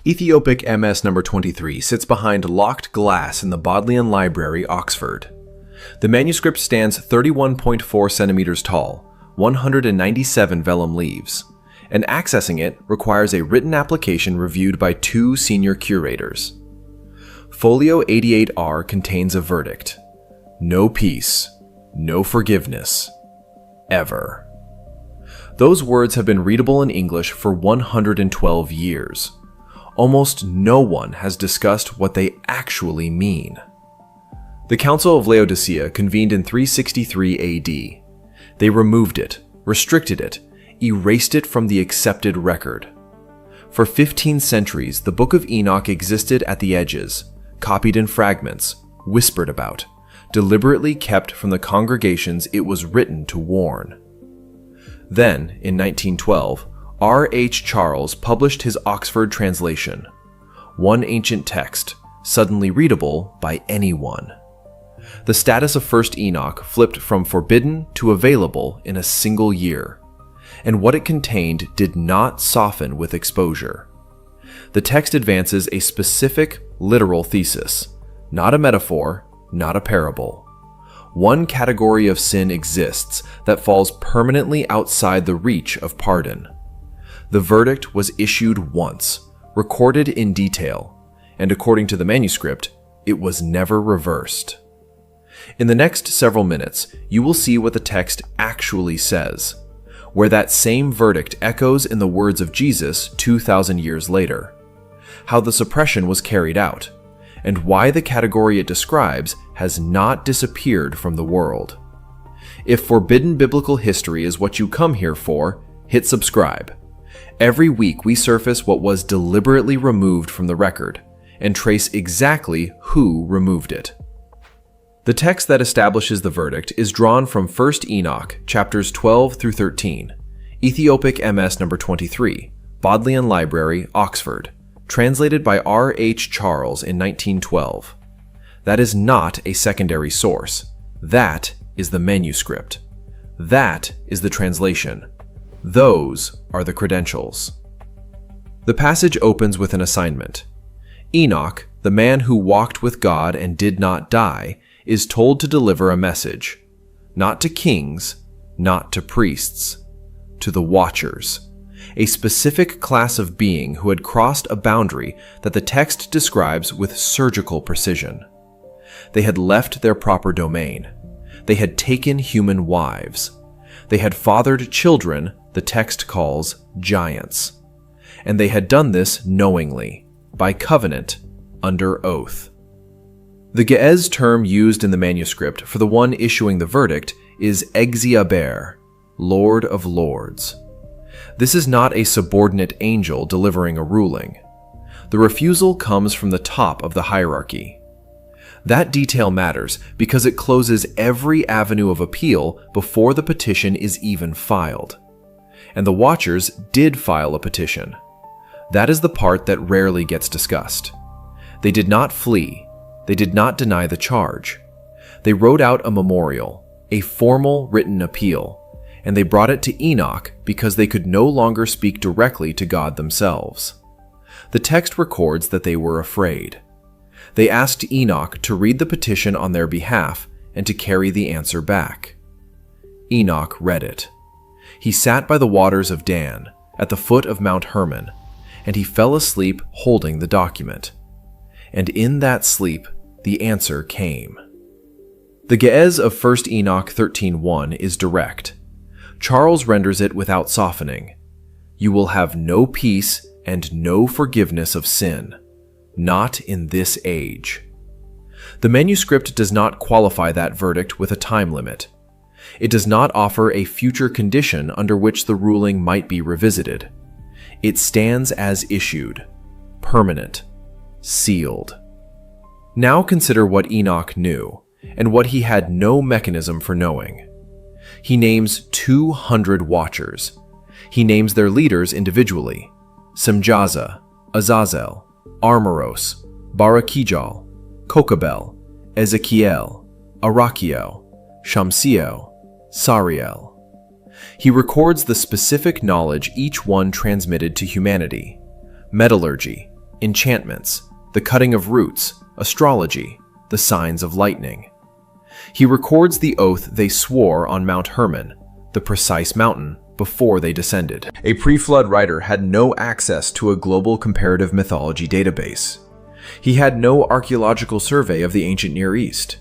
Ethiopic MS No. 23 sits behind locked glass in the Bodleian Library, Oxford. The manuscript stands 31.4 centimeters tall, 197 vellum leaves, and accessing it requires a written application reviewed by 2 senior curators. Folio 88R contains a verdict: no peace, no forgiveness, ever. Those words have been readable in English for 112 years. Almost no one has discussed what they actually mean. The Council of Laodicea convened in 363 AD. They removed it, restricted it, erased it from the accepted record. For 15 centuries, the Book of Enoch existed at the edges, copied in fragments, whispered about, deliberately kept from the congregations it was written to warn. Then, in 1912, R. H. Charles published his Oxford translation, one ancient text, suddenly readable by anyone. The status of First Enoch flipped from forbidden to available in a single year, and what it contained did not soften with exposure. The text advances a specific, literal thesis, not a metaphor, not a parable. One category of sin exists that falls permanently outside the reach of pardon. The verdict was issued once, recorded in detail, and according to the manuscript, it was never reversed. In the next several minutes, you will see what the text actually says, where that same verdict echoes in the words of Jesus 2,000 years later, how the suppression was carried out, and why the category it describes has not disappeared from the world. If forbidden biblical history is what you come here for, hit subscribe. Every week we surface what was deliberately removed from the record and trace exactly who removed it. The text that establishes the verdict is drawn from 1 Enoch, chapters 12 through 13, Ethiopic MS No. 23, Bodleian Library, Oxford, translated by R. H. Charles in 1912. That is not a secondary source. That is the manuscript. That is the translation. Those are the credentials. The passage opens with an assignment. Enoch, the man who walked with God and did not die, is told to deliver a message, not to kings, not to priests, to the Watchers, a specific class of being who had crossed a boundary that the text describes with surgical precision. They had left their proper domain. They had taken human wives. They had fathered children the text calls giants. And they had done this knowingly, by covenant, under oath. The Ge'ez term used in the manuscript for the one issuing the verdict is Egziaber, Lord of Lords. This is not a subordinate angel delivering a ruling. The refusal comes from the top of the hierarchy. That detail matters because it closes every avenue of appeal before the petition is even filed. And the Watchers did file a petition. That is the part that rarely gets discussed. They did not flee. They did not deny the charge. They wrote out a memorial, a formal written appeal, and they brought it to Enoch because they could no longer speak directly to God themselves. The text records that they were afraid. They asked Enoch to read the petition on their behalf and to carry the answer back. Enoch read it. He sat by the waters of Dan, at the foot of Mount Hermon, and he fell asleep holding the document. And in that sleep, the answer came. The Ge'ez of 1 Enoch 13:1 is direct. Charles renders it without softening. You will have no peace and no forgiveness of sin, not in this age. The manuscript does not qualify that verdict with a time limit. It does not offer a future condition under which the ruling might be revisited. It stands as issued, permanent, sealed. Now consider what Enoch knew, and what he had no mechanism for knowing. He names 200 Watchers. He names their leaders individually: Semjaza, Azazel, Armoros, Barakijal, Kokabel, Ezekiel, Arachiel, Shamsiel, Sariel. He records the specific knowledge each one transmitted to humanity: metallurgy, enchantments, the cutting of roots, astrology, the signs of lightning. He records the oath they swore on Mount Hermon, the precise mountain, before they descended. A pre-flood writer had no access to a global comparative mythology database. He had no archaeological survey of the ancient Near East.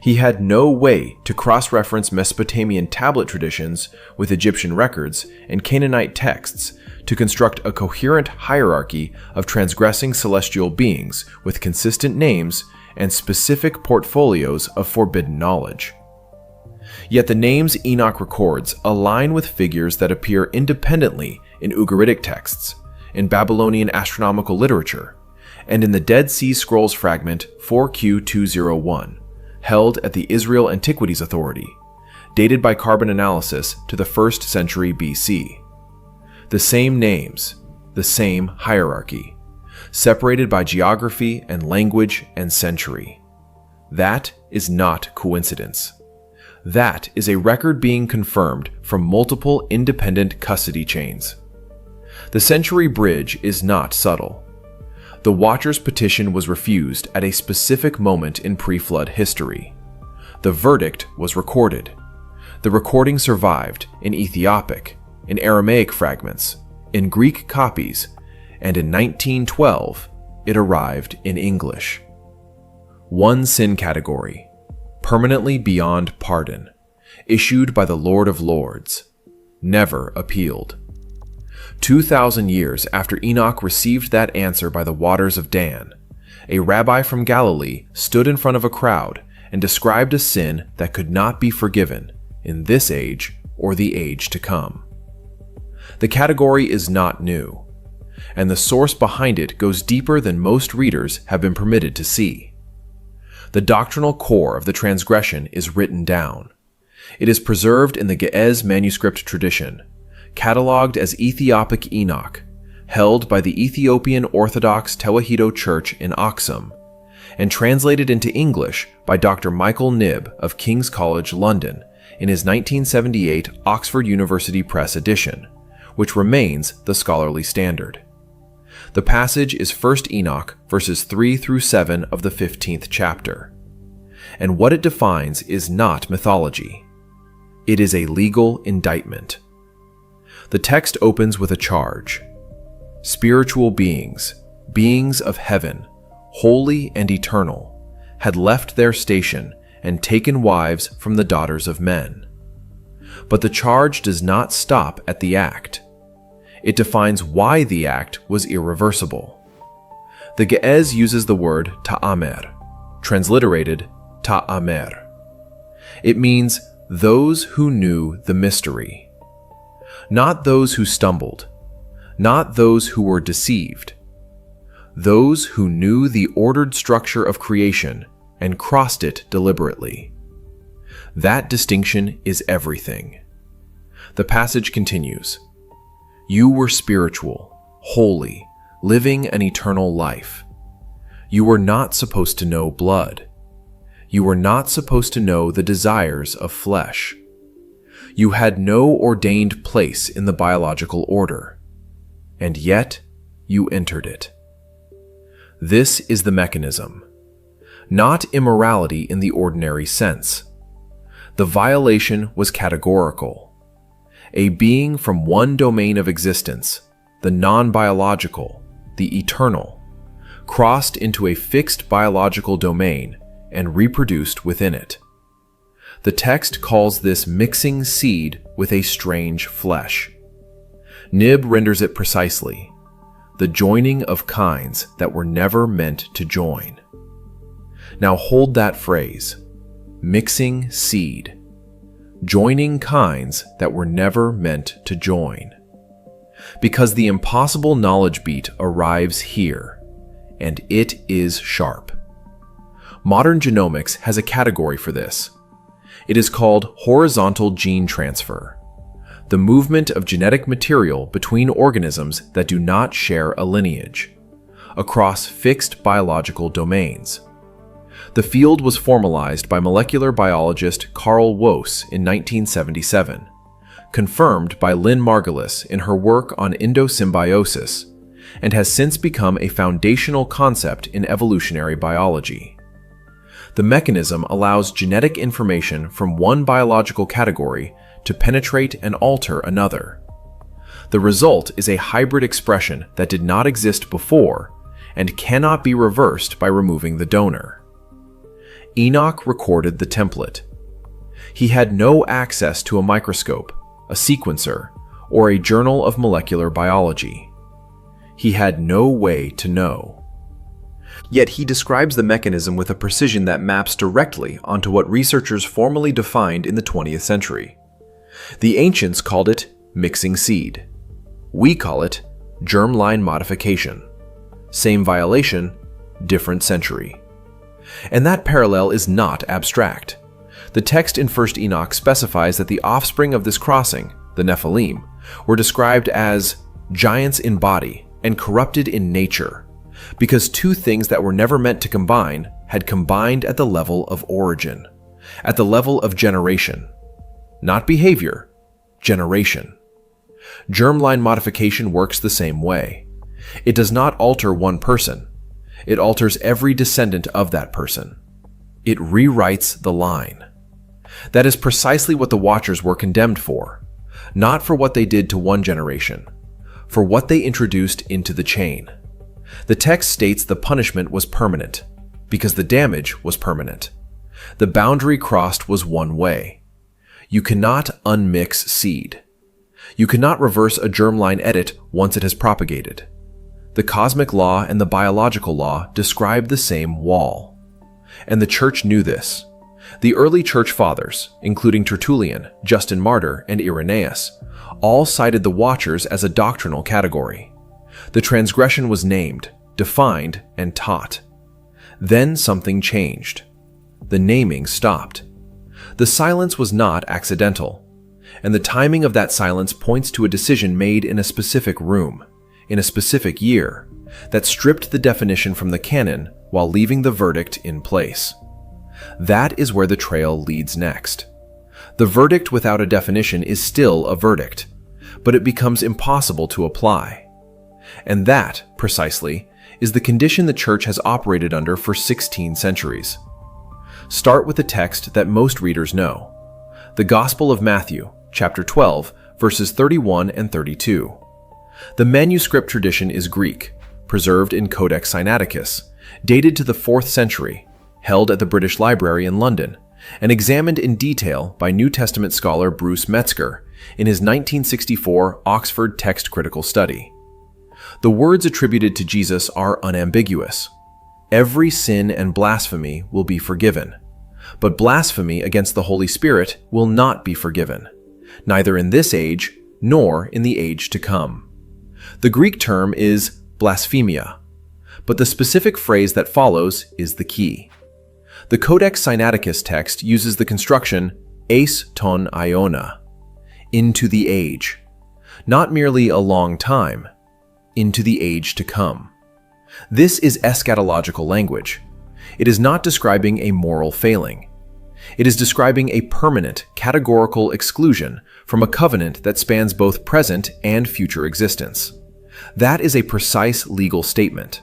He had no way to cross-reference Mesopotamian tablet traditions with Egyptian records and Canaanite texts to construct a coherent hierarchy of transgressing celestial beings with consistent names and specific portfolios of forbidden knowledge. Yet the names Enoch records align with figures that appear independently in Ugaritic texts, in Babylonian astronomical literature, and in the Dead Sea Scrolls fragment 4Q201, held at the Israel Antiquities Authority, dated by carbon analysis to the 1st century BC. The same names, the same hierarchy, separated by geography and language and century. That is not coincidence. That is a record being confirmed from multiple independent custody chains. The century bridge is not subtle. The Watcher's petition was refused at a specific moment in pre-flood history. The verdict was recorded. The recording survived in Ethiopic, in Aramaic fragments, in Greek copies, and in 1912, it arrived in English. One sin category, permanently beyond pardon, issued by the Lord of Lords, never appealed. 2,000 years after Enoch received that answer by the waters of Dan, a rabbi from Galilee stood in front of a crowd and described a sin that could not be forgiven in this age or the age to come. The category is not new, and the source behind it goes deeper than most readers have been permitted to see. The doctrinal core of the transgression is written down. It is preserved in the Ge'ez manuscript tradition, catalogued as Ethiopic Enoch, held by the Ethiopian Orthodox Tewahedo Church in Aksum, and translated into English by Dr. Michael Knibb of King's College London in his 1978 Oxford University Press edition, which remains the scholarly standard. The passage is 1 Enoch verses 3 through 7 of the 15th chapter. And what it defines is not mythology. It is a legal indictment. The text opens with a charge. Spiritual beings, beings of heaven, holy and eternal, had left their station and taken wives from the daughters of men. But the charge does not stop at the act. It defines why the act was irreversible. The Ge'ez uses the word ta'amer, transliterated ta'amer. It means those who knew the mystery. Not those who stumbled, not those who were deceived. Those who knew the ordered structure of creation and crossed it deliberately. That distinction is everything. The passage continues. You were spiritual, holy, living an eternal life. You were not supposed to know blood. You were not supposed to know the desires of flesh. You had no ordained place in the biological order, and yet you entered it. This is the mechanism, not immorality in the ordinary sense. The violation was categorical. A being from one domain of existence, the non-biological, the eternal, crossed into a fixed biological domain and reproduced within it. The text calls this mixing seed with a strange flesh. Knibb renders it precisely, the joining of kinds that were never meant to join. Now hold that phrase, mixing seed, joining kinds that were never meant to join. Because the impossible knowledge beat arrives here, and it is sharp. Modern genomics has a category for this. It is called horizontal gene transfer, the movement of genetic material between organisms that do not share a lineage, across fixed biological domains. The field was formalized by molecular biologist Carl Woese in 1977, confirmed by Lynn Margulis in her work on endosymbiosis, and has since become a foundational concept in evolutionary biology. The mechanism allows genetic information from one biological category to penetrate and alter another. The result is a hybrid expression that did not exist before and cannot be reversed by removing the donor. Enoch recorded the template. He had no access to a microscope, a sequencer, or a journal of molecular biology. He had no way to know. Yet he describes the mechanism with a precision that maps directly onto what researchers formally defined in the 20th century. The ancients called it mixing seed. We call it germline modification. Same violation, different century. And that parallel is not abstract. The text in 1 Enoch specifies that the offspring of this crossing, the Nephilim, were described as giants in body and corrupted in nature, because two things that were never meant to combine had combined at the level of origin, at the level of generation. Not behavior, generation. Germline modification works the same way. It does not alter one person. It alters every descendant of that person. It rewrites the line. That is precisely what the Watchers were condemned for, not for what they did to one generation, for what they introduced into the chain. The text states the punishment was permanent, because the damage was permanent. The boundary crossed was one way. You cannot unmix seed. You cannot reverse a germline edit once it has propagated. The cosmic law and the biological law describe the same wall. And the Church knew this. The early Church Fathers, including Tertullian, Justin Martyr, and Irenaeus, all cited the Watchers as a doctrinal category. The transgression was named, defined, and taught. Then something changed. The naming stopped. The silence was not accidental, and the timing of that silence points to a decision made in a specific room, in a specific year, that stripped the definition from the canon while leaving the verdict in place. That is where the trail leads next. The verdict without a definition is still a verdict, but it becomes impossible to apply. And that, precisely, is the condition the Church has operated under for 16 centuries. Start with the text that most readers know, the Gospel of Matthew, chapter 12, verses 31 and 32. The manuscript tradition is Greek, preserved in Codex Sinaiticus, dated to the 4th century, held at the British Library in London, and examined in detail by New Testament scholar Bruce Metzger in his 1964 Oxford Text Critical Study. The words attributed to Jesus are unambiguous. Every sin and blasphemy will be forgiven, but blasphemy against the Holy Spirit will not be forgiven, neither in this age nor in the age to come. The Greek term is blasphemia, but the specific phrase that follows is the key. The Codex Sinaiticus text uses the construction eis ton aiona, into the age, not merely a long time, into the age to come. This is eschatological language. It is not describing a moral failing. It is describing a permanent, categorical exclusion from a covenant that spans both present and future existence. That is a precise legal statement.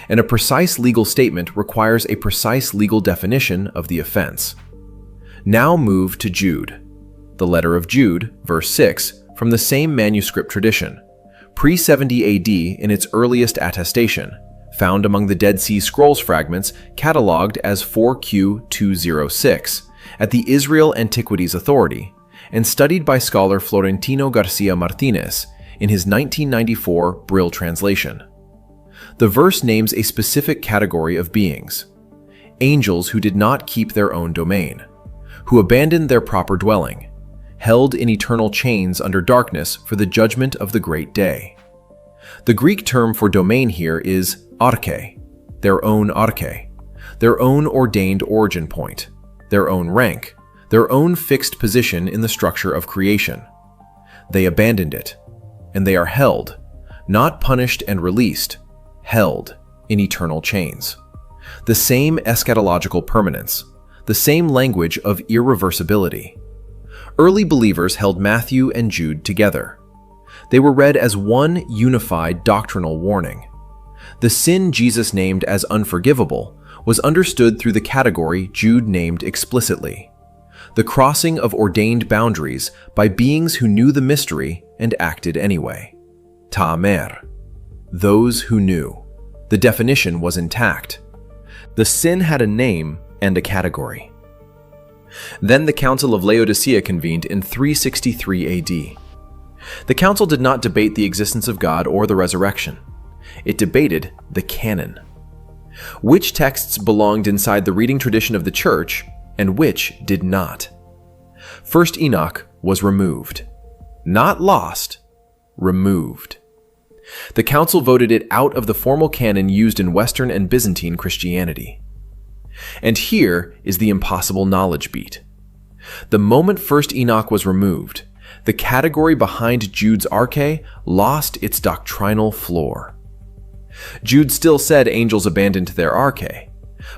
And a precise legal statement requires a precise legal definition of the offense. Now move to Jude, the letter of Jude, verse 6, from the same manuscript tradition, pre-70 AD in its earliest attestation, found among the Dead Sea Scrolls fragments catalogued as 4Q206 at the Israel Antiquities Authority, and studied by scholar Florentino Garcia Martinez in his 1994 Brill translation. The verse names a specific category of beings: angels who did not keep their own domain, who abandoned their proper dwelling, held in eternal chains under darkness for the judgment of the great day. The Greek term for domain here is arche, their own ordained origin point, their own rank, their own fixed position in the structure of creation. They abandoned it, and they are held, not punished and released, held in eternal chains. The same eschatological permanence, the same language of irreversibility. Early believers held Matthew and Jude together. They were read as one unified doctrinal warning. The sin Jesus named as unforgivable was understood through the category Jude named explicitly: the crossing of ordained boundaries by beings who knew the mystery and acted anyway. Ta'amer, those who knew. The definition was intact. The sin had a name and a category. Then the Council of Laodicea convened in 363 AD. The council did not debate the existence of God or the resurrection. It debated the canon. Which texts belonged inside the reading tradition of the church and which did not. First Enoch was removed. Not lost, removed. The council voted it out of the formal canon used in Western and Byzantine Christianity. And here is the impossible knowledge beat. The moment First Enoch was removed, the category behind Jude's arche lost its doctrinal floor. Jude still said angels abandoned their arche,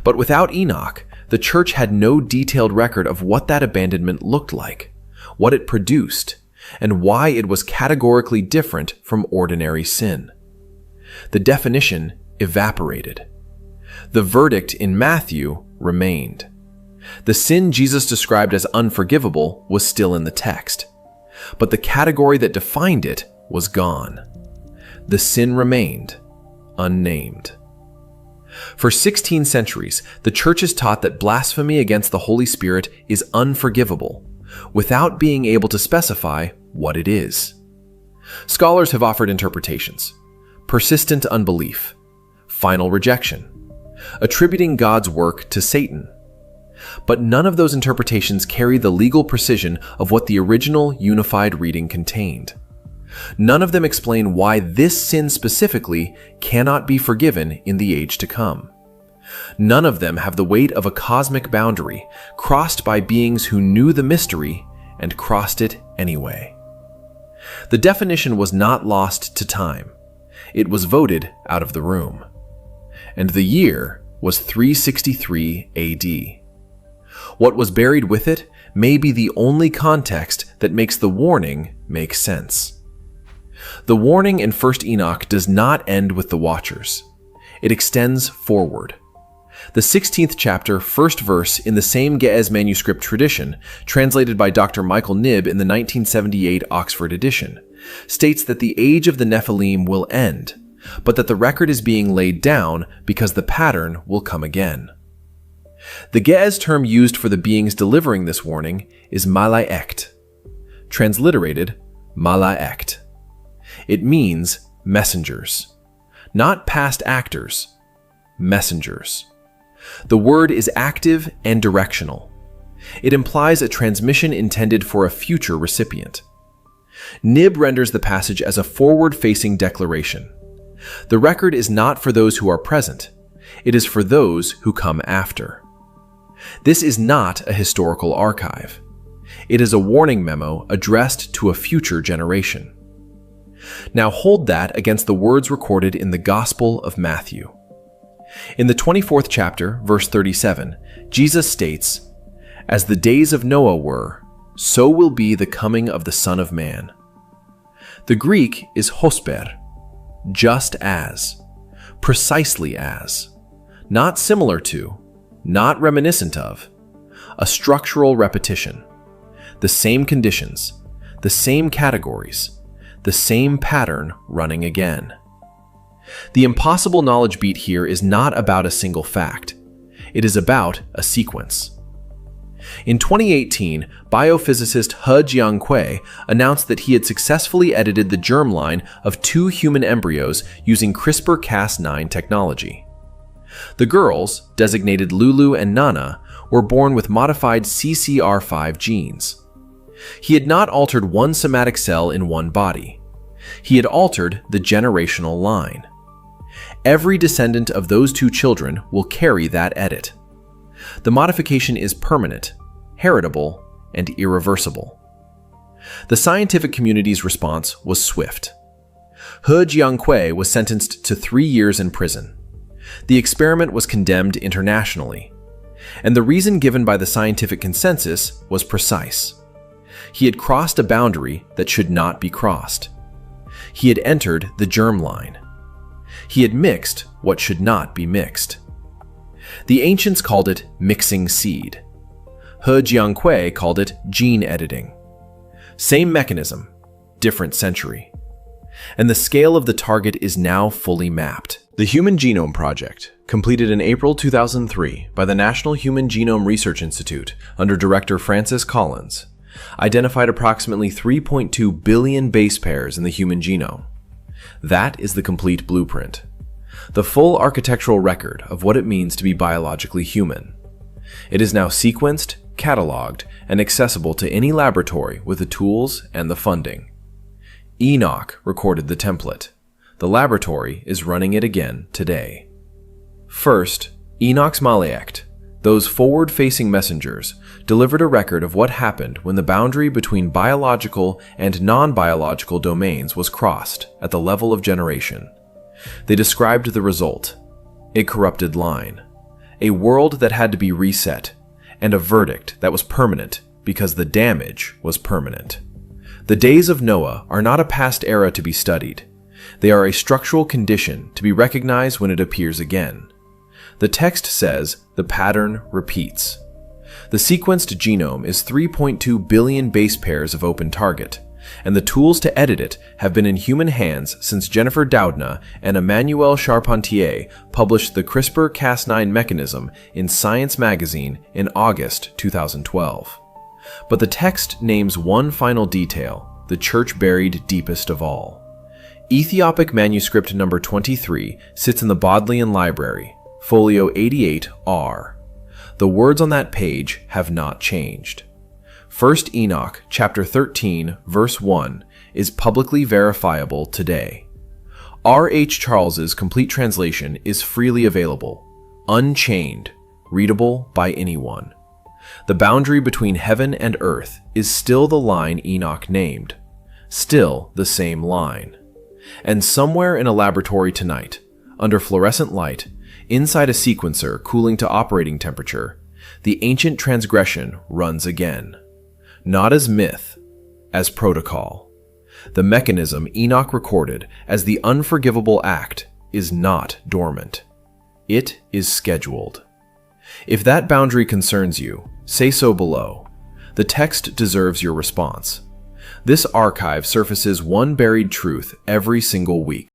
but without Enoch, the church had no detailed record of what that abandonment looked like, what it produced, and why it was categorically different from ordinary sin. The definition evaporated. The verdict in Matthew remained. The sin Jesus described as unforgivable was still in the text, but the category that defined it was gone. The sin remained unnamed. For 16 centuries, the church has taught that blasphemy against the Holy Spirit is unforgivable, without being able to specify what it is. Scholars have offered interpretations: persistent unbelief, final rejection, attributing God's work to Satan. But none of those interpretations carry the legal precision of what the original unified reading contained. None of them explain why this sin specifically cannot be forgiven in the age to come. None of them have the weight of a cosmic boundary crossed by beings who knew the mystery and crossed it anyway. The definition was not lost to time. It was voted out of the room. And the year was 363 AD. What was buried with it may be the only context that makes the warning make sense. The warning in 1 Enoch does not end with the Watchers. It extends forward. The 16th chapter, first verse in the same Ge'ez manuscript tradition, translated by Dr. Michael Knibb in the 1978 Oxford edition, states that the age of the Nephilim will end, but that the record is being laid down because the pattern will come again. The Ge'ez term used for the beings delivering this warning is malaekt, transliterated malaekt. It means messengers, not past actors, messengers. The word is active and directional. It implies a transmission intended for a future recipient. Knibb renders the passage as a forward-facing declaration. The record is not for those who are present. It is for those who come after. This is not a historical archive. It is a warning memo addressed to a future generation. Now hold that against the words recorded in the Gospel of Matthew. In the 24th chapter, verse 37, Jesus states, "As the days of Noah were, so will be the coming of the Son of Man." The Greek is hosper, just as, precisely as, not similar to, not reminiscent of, a structural repetition, the same conditions, the same categories, the same pattern running again. The impossible knowledge beat here is not about a single fact. It is about a sequence. In 2018, biophysicist He Jiankui announced that he had successfully edited the germline of 2 human embryos using CRISPR-Cas9 technology. The girls, designated Lulu and Nana, were born with modified CCR5 genes. He had not altered one somatic cell in one body. He had altered the generational line. Every descendant of those 2 children will carry that edit. The modification is permanent, heritable, and irreversible. The scientific community's response was swift. He Jiankui was sentenced to 3 years in prison. The experiment was condemned internationally, and the reason given by the scientific consensus was precise. He had crossed a boundary that should not be crossed. He had entered the germline. He had mixed what should not be mixed. The ancients called it mixing seed. He Jiankui called it gene editing. Same mechanism, different century. And the scale of the target is now fully mapped. The Human Genome Project, completed in April 2003 by the National Human Genome Research Institute under Director Francis Collins, identified approximately 3.2 billion base pairs in the human genome. That is the complete blueprint, the full architectural record of what it means to be biologically human. It is now sequenced, cataloged, and accessible to any laboratory with the tools and the funding. Enoch recorded the template. The laboratory is running it again today. First, Enoch's Malaekt, those forward-facing messengers, delivered a record of what happened when the boundary between biological and non-biological domains was crossed at the level of generation. They described the result: a corrupted line, a world that had to be reset, and a verdict that was permanent because the damage was permanent. The days of Noah are not a past era to be studied. They are a structural condition to be recognized when it appears again. The text says the pattern repeats. The sequenced genome is 3.2 billion base pairs of open target, and the tools to edit it have been in human hands since Jennifer Doudna and Emmanuel Charpentier published the CRISPR-Cas9 mechanism in Science magazine in August 2012. But the text names one final detail, the church buried deepest of all. Ethiopic manuscript number 23 sits in the Bodleian Library, Folio 88R. The words on that page have not changed. 1 Enoch chapter 13 verse 1 is publicly verifiable today. R. H. Charles's complete translation is freely available, unchained, readable by anyone. The boundary between heaven and earth is still the line Enoch named, still the same line. And somewhere in a laboratory tonight, under fluorescent light, inside a sequencer cooling to operating temperature, the ancient transgression runs again. Not as myth, as protocol. The mechanism Enoch recorded as the unforgivable act is not dormant. It is scheduled. If that boundary concerns you, say so below. The text deserves your response. This archive surfaces one buried truth every single week.